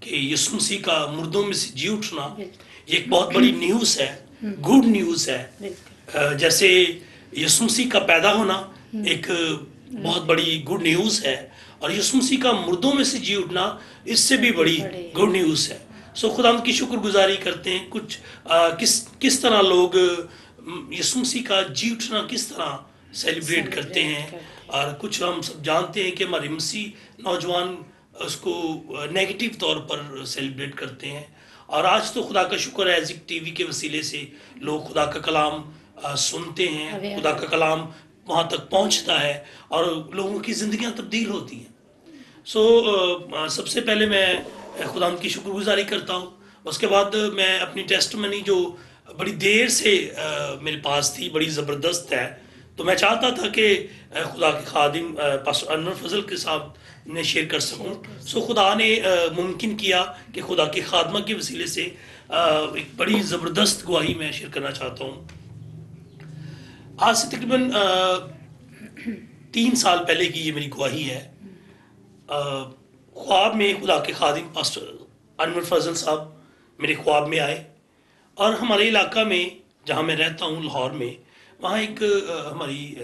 کہ یسوع مسیح کا مردوں میں سے جی اٹھنا یہ ایک بہت بڑی نیوز ہے، گڈ نیوز ہے۔ جیسے یسوع مسیح کا پیدا ہونا ایک بہت بڑی گڈ نیوز ہے، اور یسوع مسیح کا مردوں میں سے جی اٹھنا اس سے بھی بڑی گڈ نیوز ہے۔ سو خدا کی شکر گزاری کرتے ہیں کچھ کس طرح لوگ یسوع مسیح کا جی اٹھنا کس طرح سیلیبریٹ کرتے ہیں، اور کچھ ہم سب جانتے ہیں کہ ہمارے مسیح نوجوان اس کو نیگیٹو طور پر سیلیبریٹ کرتے ہیں، اور آج تو خدا کا شکر ہے ایزک ٹی وی کے وسیلے سے لوگ خدا کا کلام سنتے ہیں، خدا کا کلام وہاں تک پہنچتا ہے اور لوگوں کی زندگیاں تبدیل ہوتی ہیں۔ سو سب سے پہلے میں خدا کی شکر گزاری کرتا ہوں، اس کے بعد میں اپنی ٹیسٹمنی جو بڑی دیر سے میرے پاس تھی، بڑی زبردست ہے، تو میں چاہتا تھا کہ خدا کے خادم پاسٹر انور فضل کے ساتھ میں شیئر کر سکوں۔ سو خدا نے ممکن کیا کہ خدا کے خادمہ کے وسیلے سے ایک بڑی زبردست گواہی میں شیئر کرنا چاہتا ہوں۔ آج سے تقریباً 3 سال پہلے کی یہ میری گواہی ہے۔ خواب میں خدا کے خادم پاسٹر انور فضل صاحب میرے خواب میں آئے، اور ہمارے علاقہ میں جہاں میں رہتا ہوں لاہور میں، وہاں ایک ہماری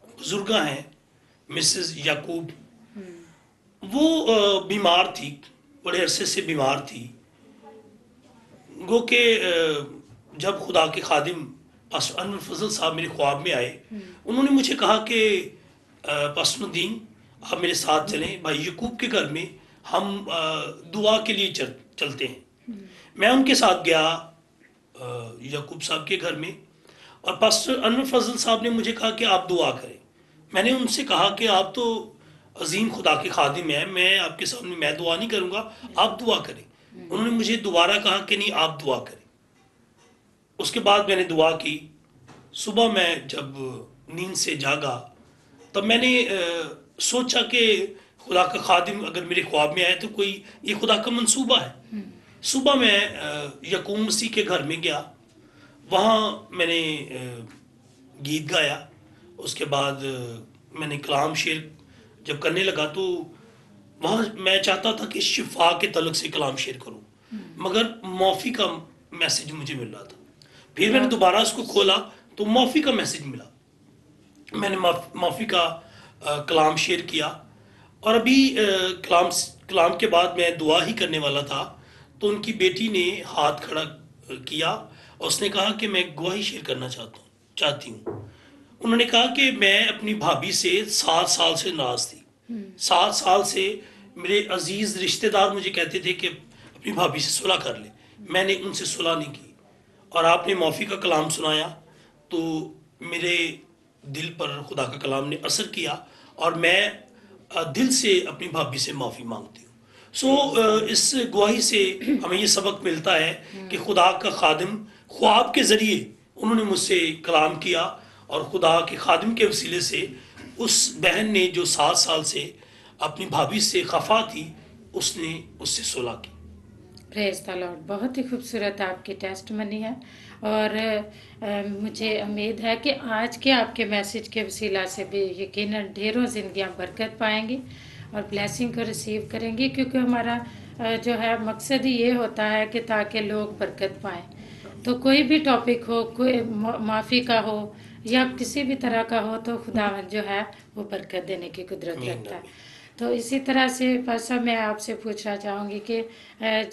بزرگاں ہیں مسز یعقوب، وہ بیمار تھی، بڑے عرصے سے بیمار تھی۔ گو کہ جب خدا کے خادم پاسٹر انور فضل صاحب میرے خواب میں آئے، انہوں نے مجھے کہا کہ پاسٹر الدین آپ میرے ساتھ چلیں، بھائی یعقوب کے گھر میں ہم دعا کے لیے چلتے ہیں۔ میں ان کے ساتھ گیا یعقوب صاحب کے گھر میں، اور پاسٹر انور فضل صاحب نے مجھے کہا کہ آپ دعا کریں۔ میں نے ان سے کہا کہ آپ تو عظیم خدا کے خادم ہیں، میں آپ کے سامنے میں دعا نہیں کروں گا، آپ دعا کریں۔ انہوں نے مجھے دوبارہ کہا کہ نہیں، آپ دعا کریں۔ اس کے بعد میں نے دعا کی۔ صبح میں جب نیند سے جاگا تب میں نے سوچا کہ خدا کا خادم اگر میرے خواب میں آئے تو کوئی یہ خدا کا منصوبہ ہے۔ صبح میں یعقوب مسیح کے گھر میں گیا، وہاں میں نے گیت گایا، اس کے بعد میں نے کلام شیئر جب کرنے لگا تو وہاں میں چاہتا تھا کہ شفا کے تعلق سے کلام شیئر کروں، مگر معافی کا میسج مجھے مل رہا تھا۔ پھر میں نے دوبارہ اس کو کھولا تو معافی کا میسج ملا، میں نے معافی کا کلام شیئر کیا، اور ابھی کلام کے بعد میں دعا ہی کرنے والا تھا تو ان کی بیٹی نے ہاتھ کھڑا کیا اور اس نے کہا کہ میں گواہی شیئر کرنا چاہتی ہوں۔ انہوں نے کہا کہ میں اپنی بھابھی سے 7 سال سے ناراض تھی۔ 7 سال سے میرے عزیز رشتہ دار مجھے کہتے تھے کہ اپنی بھابھی سے صلح کر لے، میں نے ان سے صلح نہیں کی، اور آپ نے معافی کا کلام سنایا تو میرے دل پر خدا کا کلام نے اثر کیا، اور میں دل سے اپنی بھابھی سے معافی مانگتی ہوں۔ سو اس گواہی سے ہمیں یہ سبق ملتا ہے کہ خدا کا خادم خواب کے ذریعے انہوں نے مجھ سے کلام کیا، اور خدا کے خادم کے وسیلے سے اس بہن نے جو 7 سال سے اپنی بھابھی سے خفا تھی، اس نے اس سے صلح کی۔ پریز دی لارڈ، بہت ہی خوبصورت آپ کی ٹیسٹمنی ہے، اور مجھے امید ہے کہ آج کے آپ کے میسج کے وسیلہ سے بھی یقیناً ڈھیروں زندگیاں برکت پائیں گی اور بلیسنگ کو ریسیو کریں گی، کیونکہ ہمارا جو ہے مقصد ہی یہ ہوتا ہے کہ تاکہ لوگ برکت پائیں۔ تو کوئی بھی ٹاپک ہو، کوئی معافی کا ہو یا کسی بھی طرح کا ہو، تو خداوند جو ہے وہ برکت دینے کی قدرت رکھتا ہے۔ تو اسی طرح سے پاسا میں آپ سے پوچھنا چاہوں گی کہ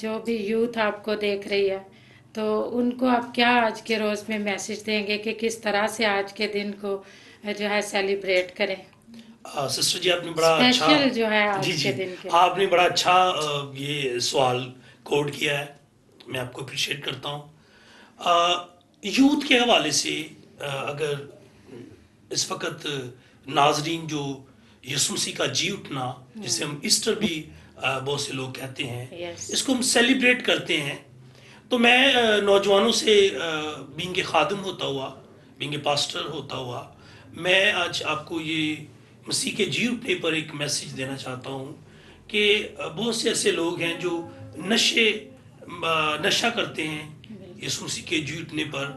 جو بھی یوتھ آپ کو دیکھ رہی ہے تو ان کو آپ کیا آج کے روز میں میسج دیں گے کہ کس طرح سے آج کے دن کو جو ہے سیلیبریٹ کریں؟ سسٹر جی آپ نے بڑا اچھا اسپیشل جو ہے آج کے دن کے آپ نے بڑا اچھا یہ سوال کوڈ کیا ہے، میں آپ کو اپریشیٹ کرتا ہوں۔ یوتھ کے حوالے سے اگر اس وقت ناظرین جو یسوع مسیح کا جی اٹھنا، جسے ہم ایسٹر بھی بہت سے لوگ کہتے ہیں، اس کو ہم سیلیبریٹ کرتے ہیں، تو میں نوجوانوں سے بینگ خادم ہوتا ہوا، بینگ پاسٹر ہوتا ہوا، میں آج آپ کو یہ مسیح کے جی اٹھنے پر ایک میسج دینا چاہتا ہوں کہ بہت سے ایسے لوگ ہیں جو نشہ کرتے ہیں یسوع مسیح کے جی اٹھنے پر،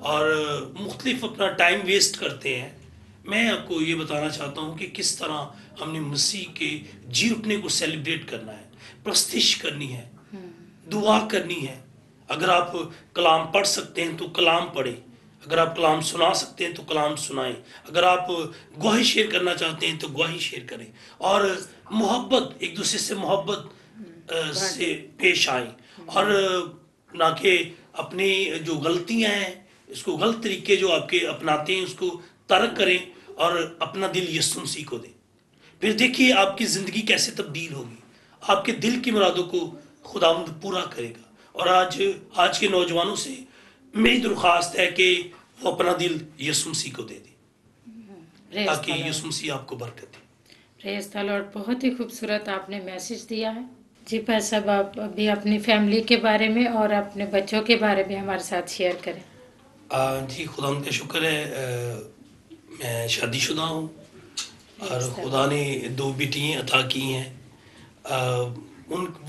اور مختلف اپنا ٹائم ویسٹ کرتے ہیں۔ میں آپ کو یہ بتانا چاہتا ہوں کہ کس طرح ہم نے مسیح کے جی اٹھنے کو سیلیبریٹ کرنا ہے۔ پرستش کرنی ہے، دعا کرنی ہے. اگر آپ کلام پڑھ سکتے ہیں تو کلام پڑھیں، اگر آپ کلام سنا سکتے ہیں تو کلام سنائیں، اگر آپ گواہی شیئر کرنا چاہتے ہیں تو گواہی شیئر کریں، اور محبت، ایک دوسرے سے محبت سے پیش آئیں، اور نہ کہ اپنی جو غلطیاں ہیں اس کو، غلط طریقے جو آپ کے اپناتے ہیں اس کو ترک کریں اور اپنا دل یسوع مسیح کو دیں. پھر دیکھیے آپ کی زندگی کیسے تبدیل ہوگی، آپ کے دل کی مرادوں کو خداوند پورا کرے گا. اور آج کے نوجوانوں سے میری درخواست ہے کہ وہ اپنا دل یسوع مسیح کو دے دیں تاکہ یسوع مسیح آپ کو برکت دے. پریز دی لارڈ. بہت ہی خوبصورت آپ نے میسج دیا ہے. جی پاس صاحب، آپ ابھی اپنی فیملی کے بارے میں اور اپنے بچوں کے بارے میں ہمارے ساتھ شیئر کریں. جی خداوند کا شکر ہے، میں شادی شدہ ہوں اور خدا نے 2 بیٹیاں عطا کی ہیں.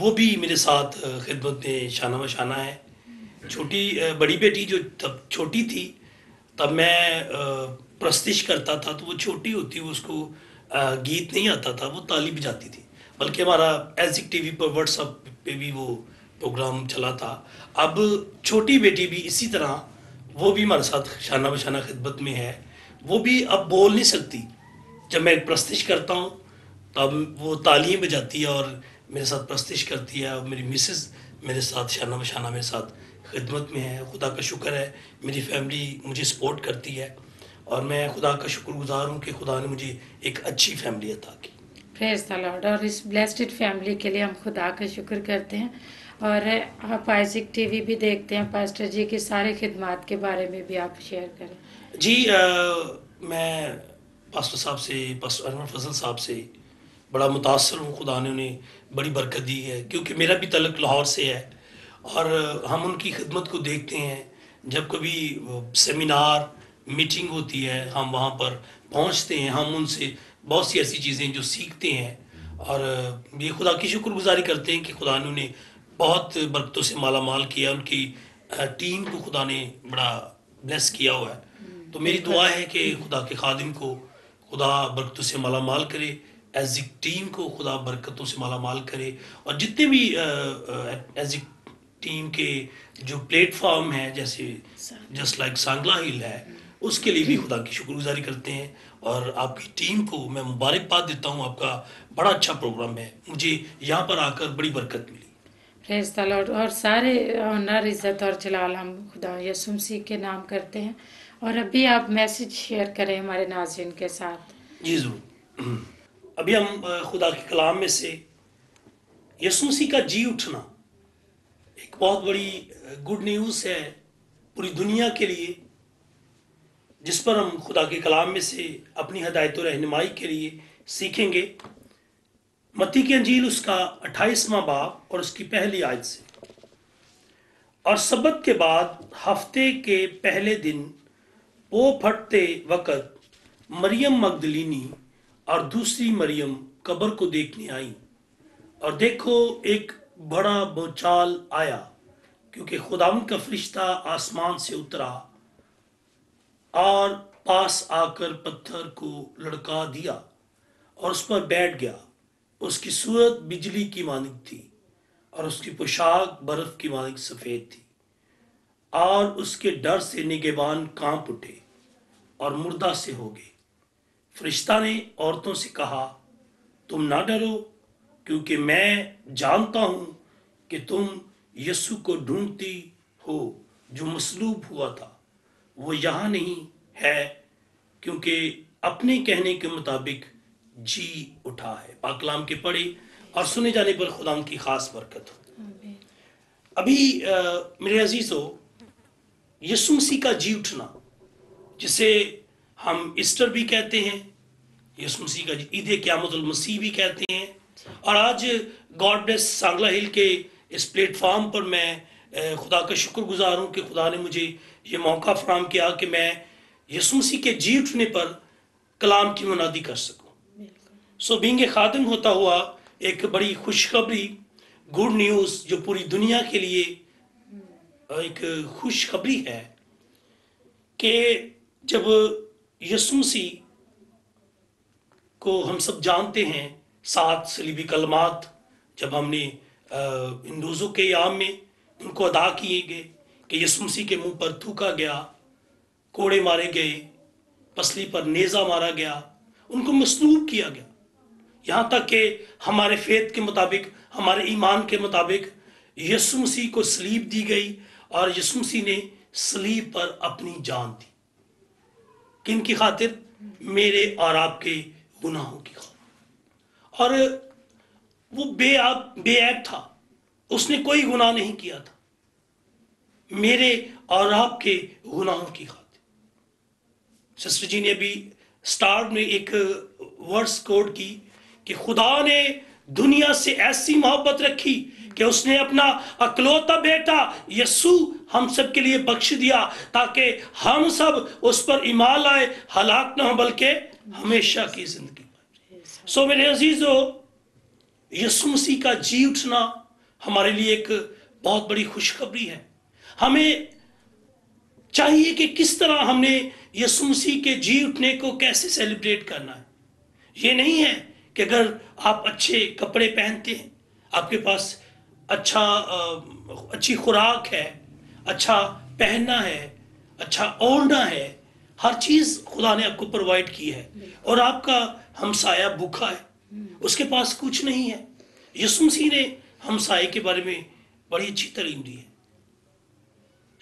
وہ بھی میرے ساتھ خدمت میں شانہ بشانہ ہے. بڑی بیٹی جو تب چھوٹی تھی تب میں پرستش کرتا تھا، تو وہ چھوٹی ہوتی، اس کو گیت نہیں آتا تھا، وہ تالی بجاتی تھی، بلکہ ہمارا ایزک ٹی وی پر واٹس ایپ پہ بھی وہ پروگرام چلا تھا. اب چھوٹی بیٹی بھی اسی طرح، وہ بھی ہمارے ساتھ شانہ بشانہ خدمت میں ہے. وہ بھی اب بول نہیں سکتی، جب میں پرستش کرتا ہوں تب وہ تالیاں بجاتی ہے اور میرے ساتھ پرستش کرتی ہے. اور میری مسز میرے ساتھ شانہ بشانہ میرے ساتھ خدمت میں ہے. خدا کا شکر ہے، میری فیملی مجھے سپورٹ کرتی ہے اور میں خدا کا شکر گزار ہوں کہ خدا نے مجھے ایک اچھی فیملی عطا کی. پریز دی لارڈ. اور اس بلیسڈ فیملی کے لیے ہم خدا کا شکر کرتے ہیں. اور آپ آئزک ٹی وی بھی دیکھتے ہیں، پاسٹر جی کی سارے خدمات کے بارے میں بھی آپ شیئر کریں. جی میں پاسٹر صاحب سے، پاسٹر انور فضل صاحب سے بڑا متاثر ہوں. خدا نے انہیں بڑی برکت دی ہے، کیونکہ میرا بھی تعلق لاہور سے ہے اور ہم ان کی خدمت کو دیکھتے ہیں. جب کبھی سیمینار میٹنگ ہوتی ہے ہم وہاں پر پہنچتے ہیں، ہم ان سے بہت سی ایسی چیزیں جو سیکھتے ہیں اور یہ خدا کی شکر گزاری کرتے ہیں کہ خدا نے انہیں بہت برکتوں سے مالا مال کیا. ان کی ٹیم کو خدا نے بڑا بلیس کیا ہوا ہے. تو میری دعا ہے کہ خدا کے خادم کو خدا برکتوں سے مالا مال کرے، ایزک ٹیم کو خدا برکتوں سے مالا مال کرے، اور جتنے بھی ایزک ٹیم کے جو پلیٹ فارم ہیں جیسے جسٹ لائک سانگلا ہل ہے، اس کے لیے بھی خدا کی شکر گزاری کرتے ہیں. اور آپ کی ٹیم کو میں مبارکباد دیتا ہوں. آپ کا بڑا اچھا پروگرام ہے، مجھے یہاں پر آ کر بڑی برکت ملی. پریز دی لارڈ. اور سارے آنر، عزت اور جلال ہم خدا یسوع مسیح کے نام کرتے ہیں. اور ابھی آپ میسج شیئر کریں ہمارے ناظرین کے ساتھ. جی ضرور. ابھی ہم خدا کے کلام میں سے یسوع مسیح کا جی اٹھنا ایک بہت بڑی گڈ نیوز ہے پوری دنیا کے لیے، جس پر ہم خدا کے کلام میں سے اپنی ہدایت و رہنمائی کے لیے سیکھیں گے. متی کی انجیل اس کا 28واں باب اور اس کی پہلی آیت سے. اور سبت کے بعد ہفتے کے پہلے دن وہ پھٹتے وقت مریم مگدلینی اور دوسری مریم قبر کو دیکھنے آئیں، اور دیکھو ایک بڑا بھونچال آیا، کیونکہ خداوند کا فرشتہ آسمان سے اترا اور پاس آ کر پتھر کو لڑکا دیا اور اس پر بیٹھ گیا. اس کی صورت بجلی کی مانند تھی اور اس کی پوشاک برف کی مانند سفید تھی، اور اس کے ڈر سے نگہبان کانپ اٹھے اور مردہ سے ہو گئے. فرشتہ نے عورتوں سے کہا، تم نہ ڈرو، کیونکہ میں جانتا ہوں کہ تم یسوع کو ڈھونڈتی ہو جو مصلوب ہوا تھا. وہ یہاں نہیں ہے، کیونکہ اپنے کہنے کے مطابق جی اٹھا ہے. پاک کلام کے پڑھے اور سنے جانے پر خدا کی خاص برکت ہو. ابھی میرے عزیزو، یسوع مسیح کا جی اٹھنا، جسے ہم ایسٹر بھی کہتے ہیں، یسوع مسیح کا عید قیامت المسیح بھی کہتے ہیں. اور آج گاڈ بلیس سانگلا ہل کے اس پلیٹ فارم پر میں خدا کا شکر گزار ہوں کہ خدا نے مجھے یہ موقع فراہم کیا کہ میں یسوع مسیح کے جی اٹھنے پر کلام کی منادی کر سکوں. سو بینگ خادم ہوتا ہوا ایک بڑی خوشخبری، گڈ نیوز جو پوری دنیا کے لیے ایک خوشخبری ہے کہ جب یسوع مسیح کو ہم سب جانتے ہیں 7 صلیبی کلمات جب ہم نے ان روزوں کے ایام میں ان کو ادا کیے گئے کہ یسوع مسیح کے منہ پر تھوکا گیا، کوڑے مارے گئے، پسلی پر نیزہ مارا گیا، ان کو مصلوب کیا گیا، یہاں تک کہ ہمارے فیت کے مطابق، ہمارے ایمان کے مطابق یسوع مسیح کو صلیب دی گئی، اور یسوع مسیح نے صلیب پر اپنی جان دی۔ کن کی خاطر؟ میرے اور آپ کے گناہوں کی خاطر۔ اور وہ بے عیب تھا، اس نے کوئی گناہ نہیں کیا تھا، میرے اور آپ کے گناہوں کی خاطر۔ سسٹر جی نے ابھی سٹارٹ میں ایک ورڈز کوڈ کی کہ خدا نے دنیا سے ایسی محبت رکھی کہ اس نے اپنا اکلوتا بیٹا یسوع ہم سب کے لیے بخش دیا، تاکہ ہم سب اس پر ایمان لائے، ہلاک نہ ہو بلکہ ہمیشہ کی زندگی پائے۔ سو میرے عزیزو، یسوع مسیح کا جی اٹھنا ہمارے لیے ایک بہت بڑی خوشخبری ہے۔ ہمیں چاہیے کہ کس طرح ہم نے یسوع مسیح کے جی اٹھنے کو کیسے سیلیبریٹ کرنا ہے۔ یہ نہیں ہے کہ اگر آپ اچھے کپڑے پہنتے ہیں، آپ کے پاس اچھی خوراک ہے، اچھا پہننا ہے، اچھا اوڑھنا ہے، ہر چیز خدا نے آپ کو پرووائڈ کی ہے، اور آپ کا ہمسایہ بھوکا ہے، اس کے پاس کچھ نہیں ہے۔ یسوع مسیح نے ہمسائے کے بارے میں بڑی اچھی تعلیم دی ہے۔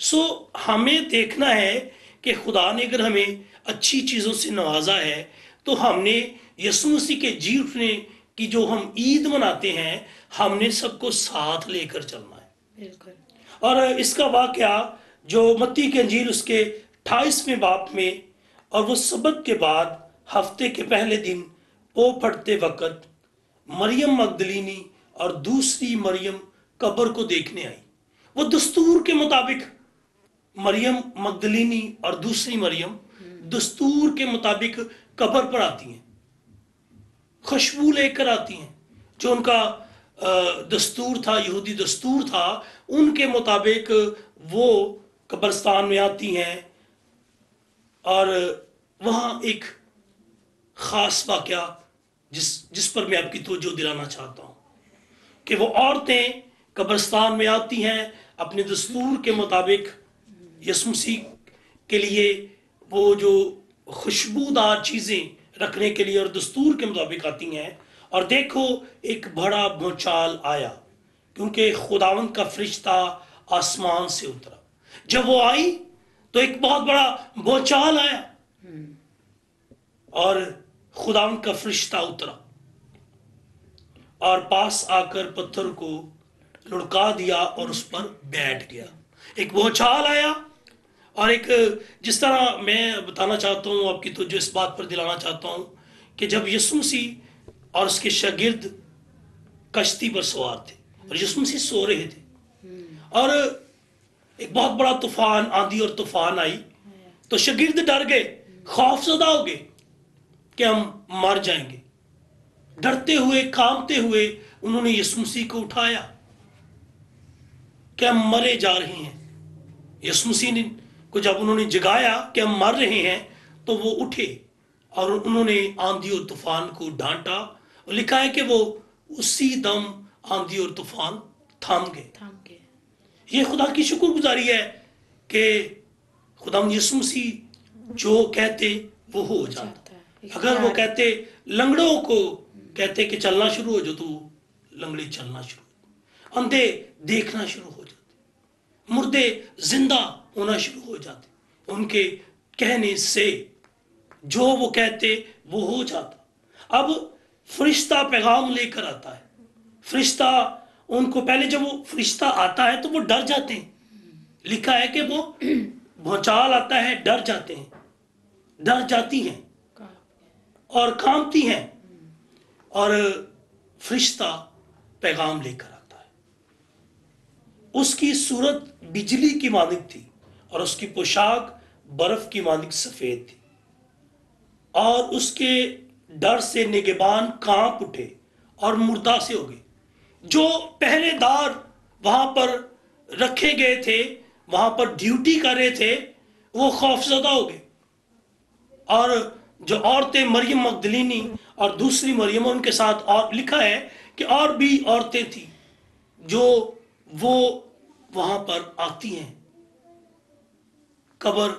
سو ہمیں دیکھنا ہے کہ خدا نے اگر ہمیں اچھی چیزوں سے نوازا ہے تو ہم نے یسوع مسیح کے جی اٹھنے کی جو ہم عید مناتے ہیں، ہم نے سب کو ساتھ لے کر چلنا ہے۔ بالکل۔ اور اس کا واقعہ جو متی کی انجیل اس کے 28ویں باب میں، اور وہ سبت کے بعد ہفتے کے پہلے دن پو پھٹتے وقت مریم مگدلینی اور دوسری مریم قبر کو دیکھنے آئی۔ وہ دستور کے مطابق مریم مگدلینی اور دوسری مریم دستور کے مطابق قبر پر آتی ہیں، خوشبو لے کر آتی ہیں، جو ان کا دستور تھا، یہودی دستور تھا، ان کے مطابق وہ قبرستان میں آتی ہیں۔ اور وہاں ایک خاص واقعہ جس پر میں آپ کی توجہ دلانا چاہتا ہوں کہ وہ عورتیں قبرستان میں آتی ہیں، اپنے دستور کے مطابق یسوع مسیح کے لیے وہ جو خوشبودار چیزیں رکھنے کے لیے اور دستور کے مطابق آتی ہیں، اور دیکھو ایک بڑا بھونچال آیا، کیونکہ خداوند کا فرشتہ آسمان سے اترا۔ جب وہ آئی تو ایک بہت بڑا بھونچال آیا، اور خداوند کا فرشتہ اترا اور پاس آ کر پتھر کو لڑکا دیا اور اس پر بیٹھ گیا۔ ایک بھونچال آیا، اور ایک جس طرح میں بتانا چاہتا ہوں، آپ کی توجہ اس بات پر دلانا چاہتا ہوں کہ جب یسوع مسیح اور اس کے شاگرد کشتی پر سوار تھے اور یسوع مسیح سو رہے تھے، اور ایک بہت بڑا طوفان، آندھی اور طوفان آئی، تو شاگرد ڈر گئے، خوف زدہ ہو گئے کہ ہم مر جائیں گے۔ ڈرتے ہوئے، کانپتے ہوئے انہوں نے یسوع مسیح کو اٹھایا کہ ہم مرے جا رہے ہیں۔ یسوع مسیح کو جب انہوں نے جگایا کہ ہم مر رہے ہیں، تو وہ اٹھے اور انہوں نے آندھی اور طوفان کو ڈانٹا، اور لکھا ہے کہ وہ اسی دم آندھی اور طوفان تھام گئے۔ یہ خدا کی شکر گزاری ہے کہ خدا یسوع مسیح جو کہتے وہ ہو جاتا۔ اگر وہ کہتے، لنگڑوں کو کہتے کہ چلنا شروع ہو جاؤ، تو لنگڑے چلنا شروع ہو، اندھے دیکھنا شروع ہو جاتے، مردے زندہ ہونا شروع ہو جاتے۔ ان کے کہنے سے جو وہ کہتے وہ ہو جاتا۔ اب فرشتہ پیغام لے کر آتا ہے، فرشتہ ان کو، پہلے جب وہ فرشتہ آتا ہے تو وہ ڈر جاتے ہیں، لکھا ہے کہ وہ بھونچال آتا ہے، ڈر جاتے ہیں، ڈر جاتی ہیں اور کانپتی ہیں، اور فرشتہ پیغام لے کر آتا ہے۔ اس کی صورت بجلی کی مانند تھی، اور اس کی پوشاک برف کی مانند سفید تھی، اور اس کے ڈر سے نگہبان کانپ اٹھے اور مردہ سے ہو گئے۔ جو پہرے دار وہاں پر رکھے گئے تھے، وہاں پر ڈیوٹی کر رہے تھے، وہ خوف زدہ ہو گئے۔ اور جو عورتیں مریم مگدلینی اور دوسری مریم ان کے ساتھ، اور لکھا ہے کہ اور بھی عورتیں تھیں جو وہ وہاں پر آتی ہیں، قبر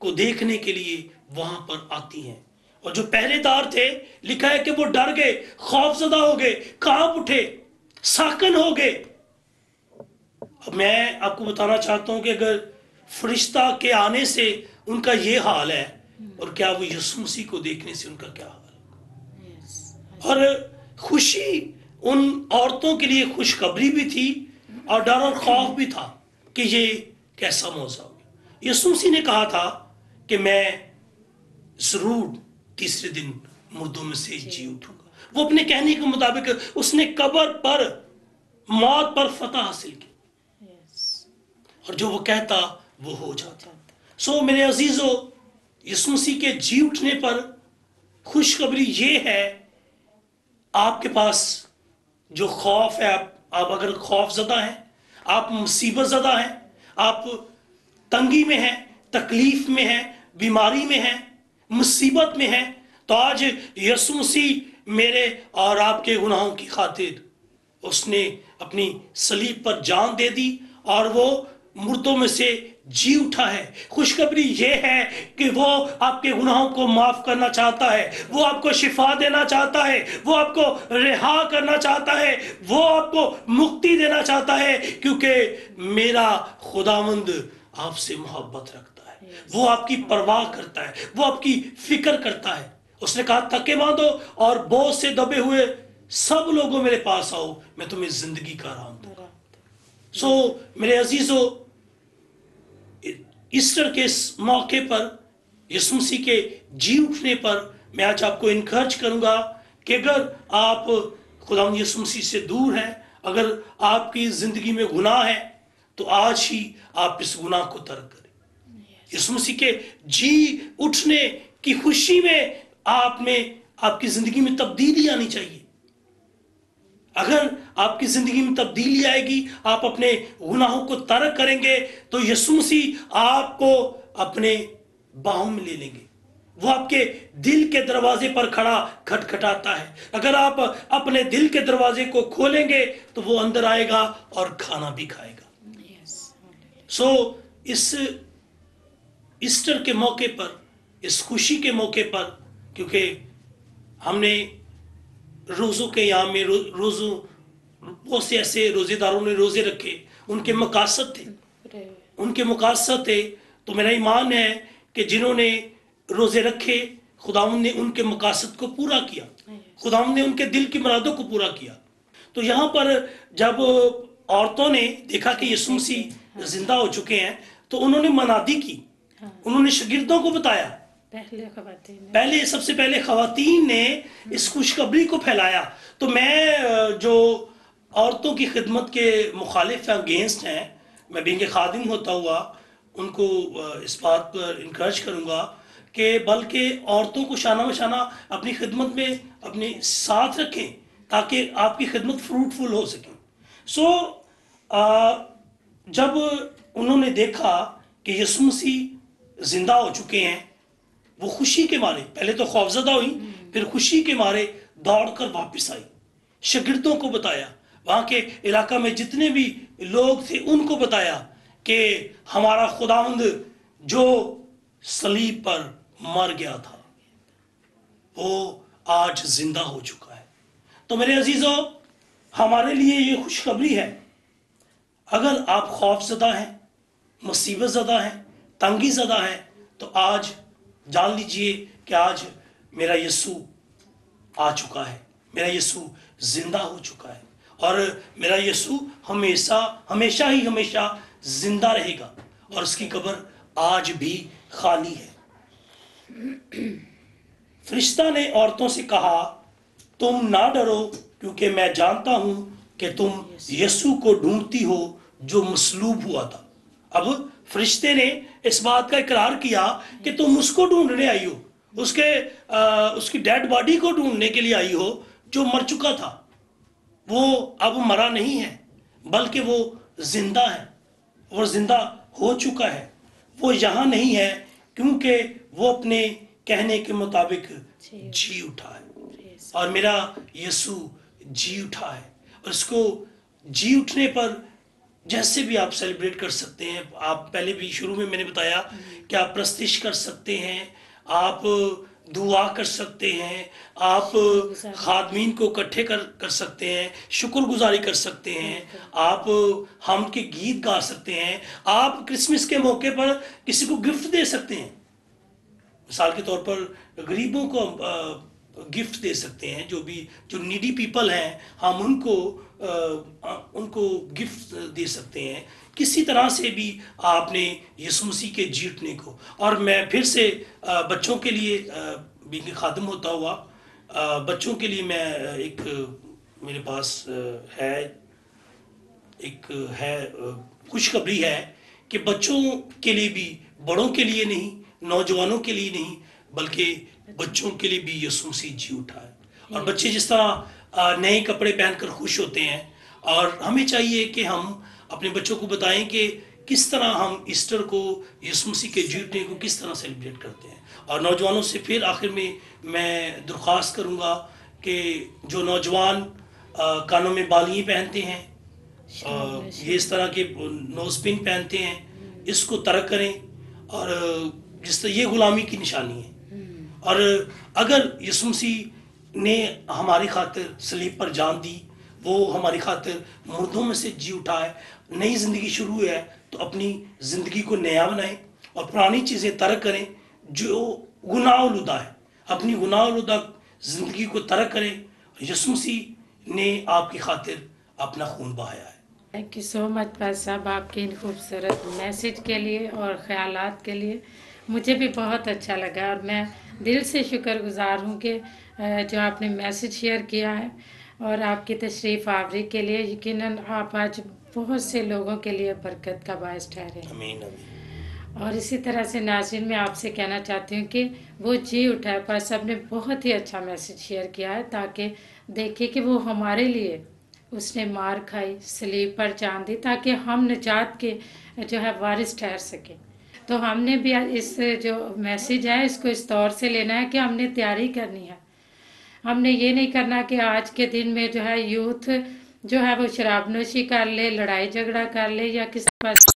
کو دیکھنے کے لیے وہاں پر آتی ہیں، اور جو پہرے دار تھے لکھا ہے کہ وہ ڈر گئے، خوف زدہ ہو گئے، کانپ اٹھے، ساکن ہو گئے۔ اب میں آپ کو بتانا چاہتا ہوں کہ اگر فرشتہ کے آنے سے ان کا یہ حال ہے، اور کیا وہ یسوع مسیح کو دیکھنے سے ان کا کیا حال ہے؟ اور خوشی ان عورتوں کے لیے خوشخبری بھی تھی، اور ڈر اور خوف بھی تھا کہ یہ کیسا موضوع ہوگا۔ یسوع مسیح نے کہا تھا کہ میں ضرور تیسرے دن مردوں میں سے جی اٹھوں گا۔ وہ اپنے کہنے کے مطابق اس نے قبر پر، موت پر فتح حاصل کی، اور جو وہ کہتا وہ ہو جاتا۔ سو میرے عزیزو، یسوع مسیح کے جی اٹھنے پر خوشخبری یہ ہے، آپ کے پاس جو خوف ہے، آپ اگر خوف زدہ ہیں، آپ مصیبت زدہ ہیں، آپ تنگی میں ہیں، تکلیف میں ہیں، بیماری میں ہیں، مصیبت میں ہیں، تو آج یسوع مسیح میرے اور آپ کے گناہوں کی خاطر اس نے اپنی صلیب پر جان دے دی، اور وہ مردوں میں سے جی اٹھا ہے۔ خوشخبری یہ ہے کہ وہ آپ کے گناہوں کو معاف کرنا چاہتا ہے، وہ آپ کو شفا دینا چاہتا ہے، وہ آپ کو رہا کرنا چاہتا ہے، وہ آپ کو مکتی دینا چاہتا ہے، کیونکہ میرا خداوند آپ سے محبت رکھتا ہے، وہ آپ کی پرواہ کرتا ہے، وہ آپ کی فکر کرتا ہے۔ اس نے کہا تھکے باندھو اور بوجھ سے دبے ہوئے سب لوگوں میرے پاس آؤ، میں تمہیں زندگی کا آرام دوں گا۔ سو میرے عزیزو، ایسٹر کے اس موقع پر، یسوع مسیح کے جی اٹھنے پر، میں آج آپ کو انکرج کروں گا کہ اگر آپ خداوند یسوع مسیح سے دور ہیں، اگر آپ کی زندگی میں گناہ ہے، تو آج ہی آپ اس گناہ کو ترک کریں۔ یسوع مسیح کے جی اٹھنے کی خوشی میں آپ کی زندگی میں تبدیلی آنی چاہیے۔ اگر آپ کی زندگی میں تبدیلی آئے گی، آپ اپنے گناہوں کو ترک کریں گے، تو یسوع مسیح آپ کو اپنے باہوں میں لے لیں گے۔ وہ آپ کے دل کے دروازے پر کھڑا کھٹکھٹاتا ہے۔ اگر آپ اپنے دل کے دروازے کو کھولیں گے تو وہ اندر آئے گا اور کھانا بھی کھائے گا۔ سو اس ایسٹر کے موقع پر، اس خوشی کے موقع پر، کیونکہ ہم نے روزوں کے یام میں بہت سے ایسے روزے داروں نے روزے رکھے، ان کے مقاصد تھے، تو میرا ایمان ہے کہ جنہوں نے روزے رکھے، خداوند نے ان کے مقاصد کو پورا کیا، خداوند نے ان کے دل کی مرادوں کو پورا کیا۔ تو یہاں پر جب عورتوں نے دیکھا کہ یسوع مسیح زندہ ہو چکے ہیں، تو انہوں نے منادی کی، انہوں نے شاگردوں کو بتایا، پہلے سب سے پہلے خواتین نے اس خوشخبری کو پھیلایا۔ تو میں جو عورتوں کی خدمت کے مخالف ہیں، اگینسٹ ہیں، میں بینگ خادم ہوتا ہوا ان کو اس بات پر انکرج کروں گا کہ بلکہ عورتوں کو شانہ بشانہ اپنی خدمت میں اپنے ساتھ رکھیں، تاکہ آپ کی خدمت فروٹفل ہو سکے۔ سو جب انہوں نے دیکھا کہ یسوع مسیح زندہ ہو چکے ہیں، وہ خوشی کے مارے، پہلے تو خوفزدہ ہوئی، پھر خوشی کے مارے دوڑ کر واپس آئی، شاگردوں کو بتایا، وہاں کے علاقہ میں جتنے بھی لوگ تھے ان کو بتایا کہ ہمارا خداوند جو صلیب پر مر گیا تھا وہ آج زندہ ہو چکا ہے۔ تو میرے عزیزو، ہمارے لیے یہ خوشخبری ہے، اگر آپ خوف زدہ ہیں، مصیبت زدہ ہیں، تنگی زدہ ہیں، تو آج جان لیجئے کہ آج میرا یسوع آ چکا ہے، میرا یسوع زندہ ہو چکا ہے، اور میرا یسوع ہمیشہ ہی ہمیشہ زندہ رہے گا، اور اس کی قبر آج بھی خالی ہے۔ فرشتہ نے عورتوں سے کہا، تم نہ ڈرو، کیونکہ میں جانتا ہوں کہ تم یسوع کو ڈھونڈتی ہو جو مصلوب ہوا تھا۔ اب فرشتے نے اس بات کا اقرار کیا کہ تم اس کو ڈھونڈنے آئی ہو، اس کی ڈیڈ باڈی کو ڈھونڈنے کے لیے آئی ہو جو مر چکا تھا۔ وہ اب مرا نہیں ہے، بلکہ وہ زندہ ہے، وہ زندہ ہو چکا ہے، وہ یہاں نہیں ہے، کیونکہ وہ اپنے کہنے کے مطابق جی اٹھا ہے، اور میرا یسوع جی اٹھا ہے، اور اس کو جی اٹھنے پر جیسے بھی آپ سیلیبریٹ کر سکتے ہیں. آپ پہلے بھی شروع میں نے بتایا کہ آپ پرستش کر سکتے ہیں، آپ دعا کر سکتے ہیں، آپ خادمین کو اکٹھے کر سکتے ہیں، شکر گزاری کر سکتے ہیں، آپ حمد کے گیت گا سکتے ہیں، آپ کرسمس کے موقع پر کسی کو گفٹ دے سکتے ہیں. مثال کے طور پر غریبوں کو گفٹ دے سکتے ہیں، جو نیڈی پیپل ہیں ہم ان کو گفٹ دے سکتے ہیں. کسی طرح سے بھی آپ نے یسوع مسیح کے جی اٹھنے کو. اور میں پھر سے بچوں کے لیے بھی خادم ہوتا ہوا بچوں کے لیے میں میرے پاس ایک خوشخبری ہے کہ بچوں کے لیے بھی، بڑوں کے لیے نہیں، نوجوانوں کے لیے نہیں، بلکہ بچوں کے لیے بھی یسوع مسیح جی اٹھا ہے. اور بچے جس طرح نئے کپڑے پہن کر خوش ہوتے ہیں، اور ہمیں چاہیے کہ ہم اپنے بچوں کو بتائیں کہ کس طرح ہم ایسٹر کو، یسوع مسیح کے جی اٹھنے کو کس طرح سیلیبریٹ کرتے ہیں. اور نوجوانوں سے پھر آخر میں درخواست کروں گا کہ جو نوجوان کانوں میں بالیاں پہنتے ہیں، یہ اس طرح کے نوز پن پہنتے ہیں، اس کو ترک کریں. اور جس طرح یہ غلامی کی نشانی ہے. اور اگر یسوع مسیح نے ہماری خاطر صلیب پر جان دی، وہ ہماری خاطر مردوں میں سے جی اٹھا ہے، نئی زندگی شروع ہے، تو اپنی زندگی کو نیا بنائیں اور پرانی چیزیں ترک کریں جو گناہ آلودہ ہے. اپنی گناہ آلودہ زندگی کو ترک کریں. یسوع مسیح نے آپ کی خاطر اپنا خون بہایا ہے. تھینک یو سو مچ پاس صاحب، آپ کے ان خوبصورت میسج کے لیے اور خیالات کے لیے. مجھے بھی بہت اچھا لگا، اور میں دل سے شکر گزار ہوں کہ جو آپ نے میسج شیئر کیا ہے، اور آپ کی تشریف آوری کے لیے. یقیناً آپ آج بہت سے لوگوں کے لیے برکت کا باعث ٹھہرے ہیں. آمین آمین. اور اسی طرح سے ناظرین، میں آپ سے کہنا چاہتی ہوں کہ وہ جی اٹھا. پاس صاحب نے بہت ہی اچھا میسج شیئر کیا ہے، تاکہ دیکھیں کہ وہ ہمارے لیے اس نے مار کھائی، صلیب پر جان دی، تاکہ ہم نجات کے جو ہے وارث ٹھہر سکیں. تو ہم نے بھی اس جو میسج ہے اس کو اس طور سے لینا ہے کہ ہم نے تیاری کرنی ہے. ہم نے یہ نہیں کرنا کہ آج کے دن میں جو ہے یوتھ جو ہے وہ شراب نوشی کر لے، لڑائی جھگڑا کر لے، یا کسی پاس